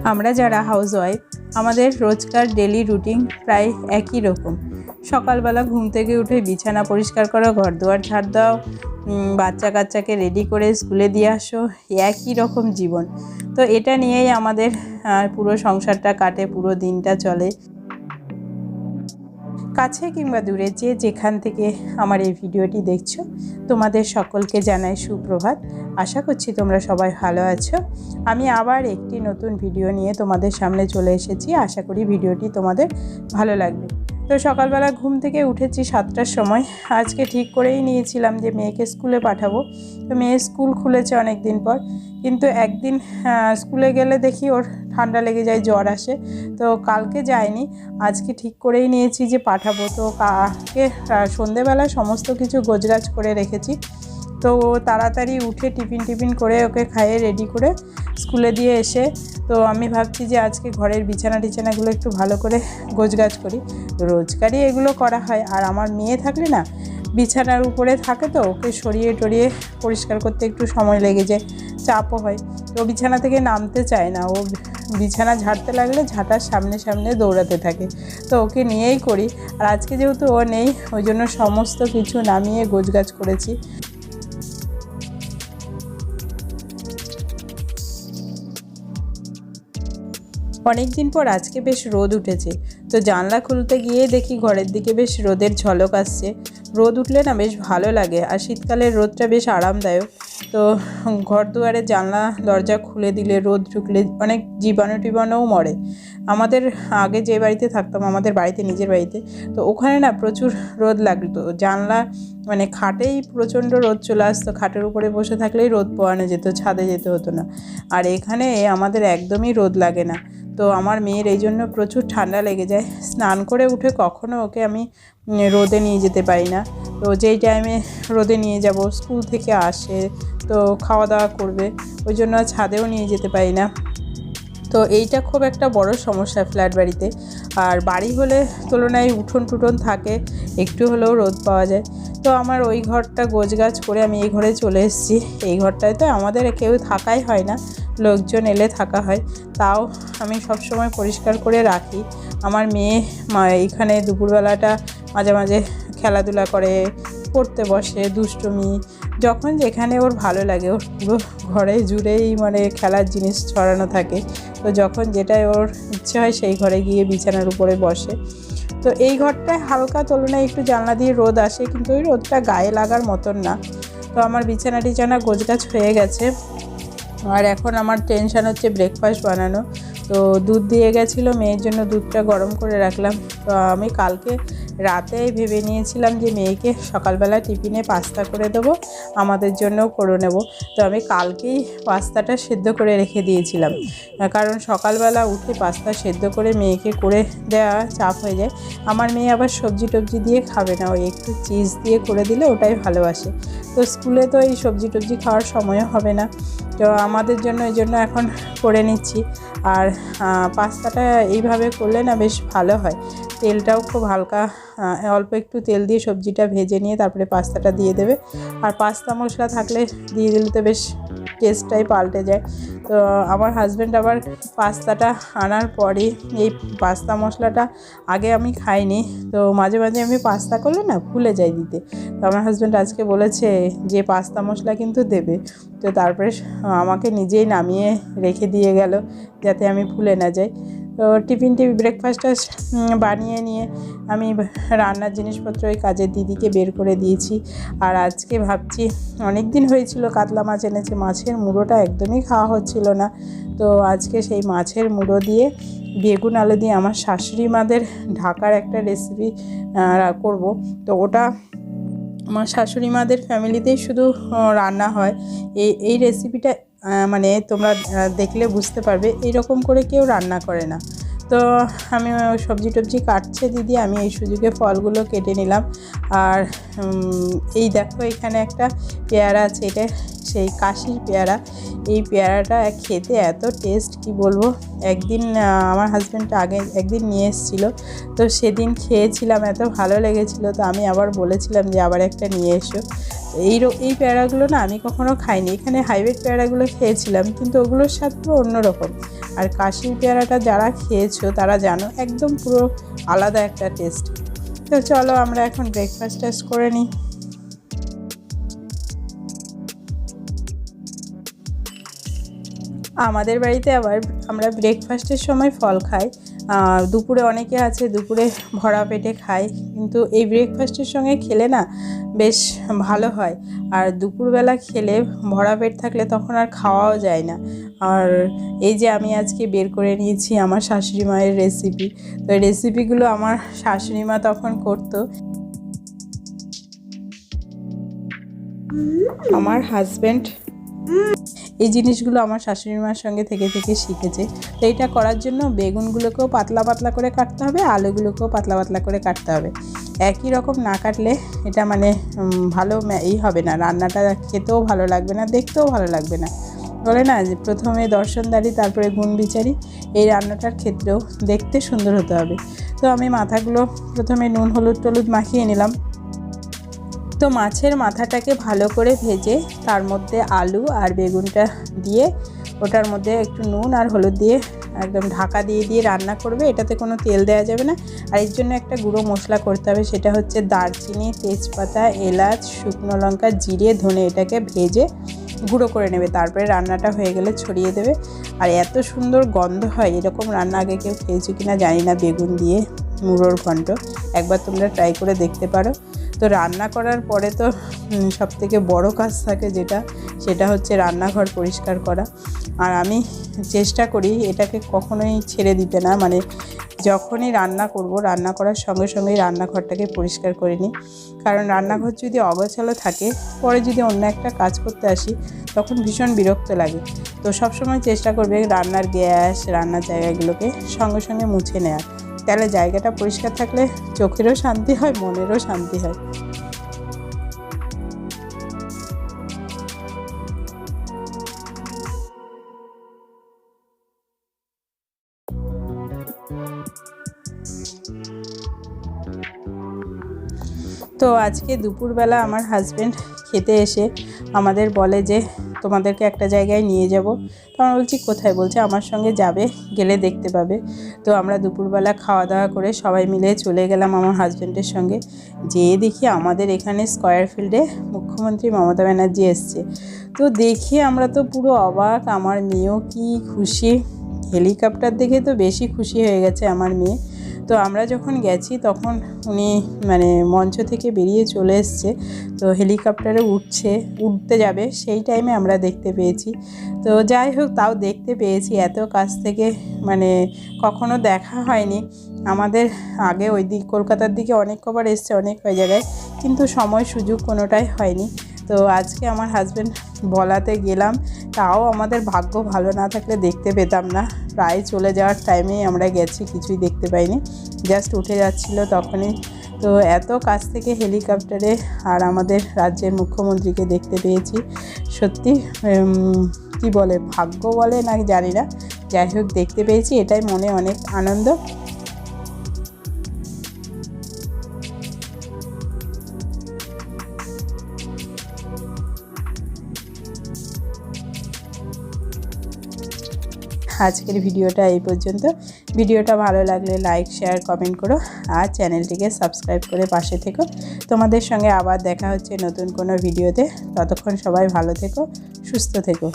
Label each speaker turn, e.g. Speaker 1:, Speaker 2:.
Speaker 1: আমরা যারা হাউসওয়াইফ আমাদের রোজকার ডেলি রুটিন প্রায় একই রকম। সকালবেলা ঘুম থেকে উঠে বিছানা পরিষ্কার করো, ঘরদুয়ার ঝাড় দাও, বাচ্চা কাচ্চাকে রেডি করে স্কুলে দিয়ে আসো, একই রকম জীবন। তো এটা নিয়েই আমাদের পুরো সংসারটা কাটে, পুরো দিনটা চলে। কাছে কিংবা দূরে যে যেখান থেকে আমার এই ভিডিওটি দেখছো, তোমাদের সকলকে জানাই সুপ্রভাত। আশা করছি তোমরা সবাই ভালো আছো। আমি আবার একটি নতুন ভিডিও নিয়ে তোমাদের সামনে চলে এসেছি। আশা করি ভিডিওটি তোমাদের ভালো লাগবে। তো সকালবেলা ঘুম থেকে উঠেছি 7টার সময়। আজকে ঠিক করেই নিয়েছিলাম যে মেয়েকে স্কুলে পাঠাবো। তো মেয়ের স্কুল খুলেছে অনেক দিন পর, কিন্তু একদিন স্কুলে গেলে দেখি ওর ঠান্ডা লেগে যায়, জ্বর আসে। তো কালকে যায়নি, আজকে ঠিক করেই নিয়েছি যে পাঠাবো। তো কালকে সন্ধেবেলা সমস্ত কিছু গোছগাছ করে রেখেছি। তো তাড়াতাড়ি উঠে টিফিন করে ওকে খাইয়ে রেডি করে স্কুলে দিয়ে এসে তো আমি ভাবছি যে আজকে ঘরের বিছানাগুলো একটু ভালো করে গোছগাছ করি। রোজগারই এগুলো করা হয়, আর আমার মেয়ে থাকলে না বিছানার উপরে থাকে, তো ওকে সরিয়ে টরিয়ে পরিষ্কার করতে একটু সময় লেগে যায়, চাপও হয়। তো বিছানা থেকে নামতে চায় না, ও বিছানা ঝাড়তে লাগলে ঝাঁটার সামনে দৌড়াতে থাকে। তো ওকে নিয়েই করি। আর আজকে যেহেতু ও নেই, ওই জন্য সমস্ত কিছু নামিয়ে গোছগাছ করেছি। অনেক দিন পর আজকে বেশ রোদ উঠেছে। তো জানলা খুলতে গিয়ে দেখি ঘরের দিকে বেশ রোদের ঝলক আসছে। রোদ উঠলে না বেশ ভালো লাগে, আর শীতকালের রোদটা বেশ আরামদায়ক। তো ঘর দুয়ারে জানলা দরজা খুলে দিলে রোদ ঢুকলে অনেক জীবাণুও মরে। আমাদের আগে যে বাড়িতে থাকতাম, আমাদের বাড়িতে, নিজের বাড়িতে, তো ওখানে না প্রচুর রোদ লাগতো। জানলা মানে খাটেই প্রচণ্ড রোদ চলে আসতো, খাটের উপরে বসে থাকলেই রোদ পোয়ানো যেত, ছাদে যেতে হতো না। আর এখানে আমাদের একদমই রোদ লাগে না। তো আমার মেয়ের এই জন্য প্রচুর ঠান্ডা লেগে যায়। স্নান করে উঠে কখনো ওকে আমি রোদে নিয়ে যেতে পারি না। তো যেই টাইমে রোদে নিয়ে যাব, স্কুল থেকে আসে তো খাওয়া দাওয়া করবে, ওই জন্য ছাদেও নিয়ে যেতে পারি না। তো এইটা খুব একটা বড় সমস্যা ফ্ল্যাট বাড়িতে। আর বাড়ি হলে তুলনায় উঠোন টুঠোন থাকে, একটু হলেও রোদ পাওয়া যায়। তো আমার ওই ঘরটা গোছগাছ করে আমি এই ঘরে চলে এসেছি। এই ঘরটায় তো আমাদের কেউ থাকাই হয় না, লোকজন এলে থাকা হয়। তাও আমি সবসময় পরিষ্কার করে রাখি। আমার মেয়ে এইখানে দুপুরবেলাটা মাঝে মাঝে খেলাধুলা করে, পড়তে বসে, দুষ্টুমি, যখন যেখানে ওর ভালো লাগে। ওর পুরো ঘরে জুড়েই মানে খেলার জিনিস ছড়ানো থাকে। তো যখন যেটাই ওর ইচ্ছে হয় সেই ঘরে গিয়ে বিছানার উপরে বসে। তো এই ঘরটায় হালকা তুলনায় একটু জানলা দিয়ে রোদ আসে, কিন্তু ওই রোদটা গায়ে লাগার মতন না। তো আমার বিছানা গোছগাছ হয়ে গেছে। আর এখন আমার টেনশান হচ্ছে ব্রেকফাস্ট বানানো। তো দুধ দিয়ে গেছিলো, মেয়ের জন্য দুধটা গরম করে রাখলাম। তো আমি কালকে রাতেই ভেবে নিয়েছিলাম যে মেয়েকে সকালবেলা টিফিনে পাস্তা করে দেবো, আমাদের জন্যও করে নেব। তো আমি কালকেই পাস্তাটা সেদ্ধ করে রেখে দিয়েছিলাম, কারণ সকালবেলা উঠে পাস্তা সেদ্ধ করে মেয়েকে করে দেওয়া চাপ হয়ে যায়। আমার মেয়ে আবার সবজি টবজি দিয়ে খাবে না, ওই একটু চিজ দিয়ে করে দিলে ওটাই ভালোবাসে। তো স্কুলে তো এই সবজি টবজি খাওয়ার সময়ও হবে না। তো আমাদের জন্য এই জন্য এখন করে নিচ্ছি। আর পাস্তাটা এইভাবে করলে না বেশ ভালো হয়। তেলটাও খুব হালকা, অল্প একটু তেল দিয়ে সবজিটা ভেজে নিয়ে তারপরে পাস্তাটা দিয়ে দেবে। আর পাস্তা মশলা থাকলে দিয়ে দিলে তো বেশ টেস্টটাই পাল্টে যায়। তো আমার হাজব্যান্ড আবার পাস্তাটা আনার পরে এই পাস্তা মশলাটা আগে আমি খাইনি। তো মাঝে মাঝে আমি পাস্তা করলে না ভুলে যাই দিতে। তো আমার হাজব্যান্ড আজকে বলেছে যে পাস্তা মশলা কিন্তু দেবে। তো তারপরে আমাকে নিজেই নামিয়ে রেখে দিয়ে গেল যাতে আমি ভুলে না যাই। তো ব্রেকফাস্টটা বানিয়ে নিয়ে আমি রান্নার জিনিসপত্র ওই কাজের দিদিকে বের করে দিয়েছি। আর আজকে ভাবছি, অনেক দিন হয়েছিল কাতলা মাছ এনেছে, মাছের মুড়োটা একদমই খাওয়া হচ্ছিল না। তো আজকে সেই মাছের মুড়ো দিয়ে বেগুন আলু দিয়ে আমার শাশুড়ি মাদের ঢাকার একটা রেসিপি করব। তো ওটা আমার শাশুড়ি মাদের ফ্যামিলিতেই শুধু রান্না হয়। এই রেসিপিটা মানে তোমরা দেখলে বুঝতে পারবে, এইরকম করে কেউ রান্না করে না। তো আমি সবজি টবজি কাটছে দিদি, আমি এই সুযোগে ফলগুলো কেটে নিলাম। আর এই দেখো এখানে একটা পেয়ারা আছে, এটা সেই কাশির পেয়ারা। এই পেয়ারাটা খেতে এত টেস্ট কি বলবো। একদিন আমার হাজব্যান্ড আগে একদিন নিয়ে এসেছিলো, তো সেদিন খেয়েছিলাম, এত ভালো লেগেছিলো। তো আমি আবার বলেছিলাম যে আবার একটা নিয়ে এসো। এই পেয়ারাগুলো না আমি কখনো খাইনি। এখানে হাইব্রিড পেয়ারাগুলো খেয়েছিলাম, কিন্তু ওগুলোর স্বাদ পুরো অন্যরকম। আর কাশির পেয়ারাটা যারা খেয়েছো তারা জানো, একদম পুরো আলাদা একটা টেস্ট। তো চলো আমরা এখন ব্রেকফাস্ট করে নিই। আমাদের বাড়িতে আবার আমরা ব্রেকফাস্টের সময় ফল খাই। দুপুরে অনেকে আছে দুপুরে ভরা পেটে খায়, কিন্তু এই ব্রেকফাস্টের সঙ্গে খেলে না বেশ ভালো হয়। আর দুপুরবেলা খেলে ভরা পেট থাকলে তখন আর খাওয়াও যায় না। আর এই যে আমি আজকে বের করে নিয়েছি আমার শাশুড়ি মায়ের রেসিপি। তো এই রেসিপিগুলো আমার শাশুড়ি মা তখন করতো। আমার হাজব্যান্ড এই জিনিসগুলো আমার শাশুড়ি মার সঙ্গে থেকে থেকে শিখেছে। তো এটা করার জন্য বেগুনগুলোকেও পাতলা পাতলা করে কাটতে হবে, আলুগুলোকেও পাতলা পাতলা করে কাটতে হবে। একই রকম না কাটলে এটা মানে ভালো হবে না, রান্নাটা খেতেও ভালো লাগবে না, দেখতেও ভালো লাগবে না। বলে না যে প্রথমে দর্শনদারি তারপরে গুণ বিচারি, এই রান্নাটার ক্ষেত্রেও দেখতে সুন্দর হতে হবে। তো আমি মাথাগুলো প্রথমে নুন হলুদ মাখিয়ে নিলাম। তো মাছের মাথাটাকে ভালো করে ভেজে তার মধ্যে আলু আর বেগুনটা দিয়ে ওটার মধ্যে একটু নুন আর হলুদ দিয়ে একদম ঢাকা দিয়ে রান্না করবে। এটাতে কোনো তেল দেওয়া যাবে না। আর এর জন্য একটা গুঁড়ো মশলা করতে হবে, সেটা হচ্ছে দারচিনি, তেজপাতা, এলাচ, শুকনো লঙ্কা, জিরে, ধনে, এটাকে ভেজে গুঁড়ো করে নেবে। তারপরে রান্নাটা হয়ে গেলে ছড়িয়ে দেবে। আর এত সুন্দর গন্ধ হয়। এরকম রান্না আগে কেউ খেয়েছো কিনা জানি না, বেগুন দিয়ে মুড়োর ঘন্ট। একবার তোমরা ট্রাই করে দেখতে পারো। তো রান্না করার পরে তো সবথেকে বড় কাজ থাকে সেটা হচ্ছে রান্নাঘর পরিষ্কার করা। আর আমি চেষ্টা করি এটাকে কখনোই ছেড়ে দিতে না, মানে যখনই রান্না করব রান্না করার সঙ্গে সঙ্গেই রান্নাঘরটাকে পরিষ্কার করে নিই। কারণ রান্নাঘর যদি অগোছালো থাকে, পরে যদি অন্য একটা কাজ করতে আসি তখন ভীষণ বিরক্ত লাগে। তো সবসময় চেষ্টা করবে রান্নার গ্যাস, রান্নার জায়গাগুলোকে সঙ্গে সঙ্গে মুছে নেওয়ার। তাহলে জায়গাটা পরিষ্কার থাকলে চোখেরও শান্তি হয়, মনেরও শান্তি হয়। তো আজকে দুপুরবেলা আমার হাজব্যান্ড খেতে এসে আমাদের বলে যে তোমাদেরকে একটা জায়গায় নিয়ে যাব। তো আমরা বলছি কোথায়? বলছে আমার সঙ্গে যাবে, গেলে দেখতে পাবে। তো আমরা দুপুরবেলা খাওয়া দাওয়া করে সবাই মিলে চলে গেলাম আমার হাজব্যান্ডের সঙ্গে। যেয়ে দেখি আমাদের এখানে স্কয়ার ফিল্ডে মুখ্যমন্ত্রী মমতা ব্যানার্জি এসছে। তো দেখি আমরা তো পুরো অবাক, আমার মেয়েও কি খুশি। হেলিকপ্টার দেখে তো বেশি খুশি হয়ে গেছে আমার মেয়ে। তো আমরা যখন গেছি তখন উনি মানে মঞ্চ থেকে বেরিয়ে চলে এসছে। তো হেলিকপ্টারে উঠতে যাবে, সেই টাইমে আমরা দেখতে পেয়েছি। তো যাই হোক, তাও দেখতে পেয়েছি। এত কাছ থেকে মানে কখনো দেখা হয়নি আমাদের। আগে ওই দিক কলকাতার দিকে অনেক কবার এসছে, অনেক জায়গায়, কিন্তু সময় সুযোগ কোনোটাই হয়নি। তো আজকে আমার হাজব্যান্ড বলাতে গেলাম, তাও আমাদের ভাগ্য ভালো না থাকলে দেখতে পেতাম না। প্রায় চলে যাওয়ার টাইমেই আমরা গেছি, কিছুই দেখতে পাইনি, জাস্ট উঠে যাচ্ছিলো তখনই। তো এত কাছ থেকে হেলিকপ্টারে আর আমাদের রাজ্যের মুখ্যমন্ত্রীকে দেখতে পেয়েছি। সত্যি কি বলে, ভাগ্য বলে না জানি না, যাই হোক দেখতে পেয়েছি, এটাই মনে অনেক আনন্দ। আজকের ভিডিওটা এই পর্যন্ত। ভিডিওটা ভালো লাগলে লাইক, শেয়ার, কমেন্ট করো আর চ্যানেলটিকে সাবস্ক্রাইব করে পাশে থেকো। তোমাদের সঙ্গে আবার দেখা হচ্ছে নতুন কোনো ভিডিওতে। ততক্ষণ সবাই ভালো থেকো, সুস্থ থেকো।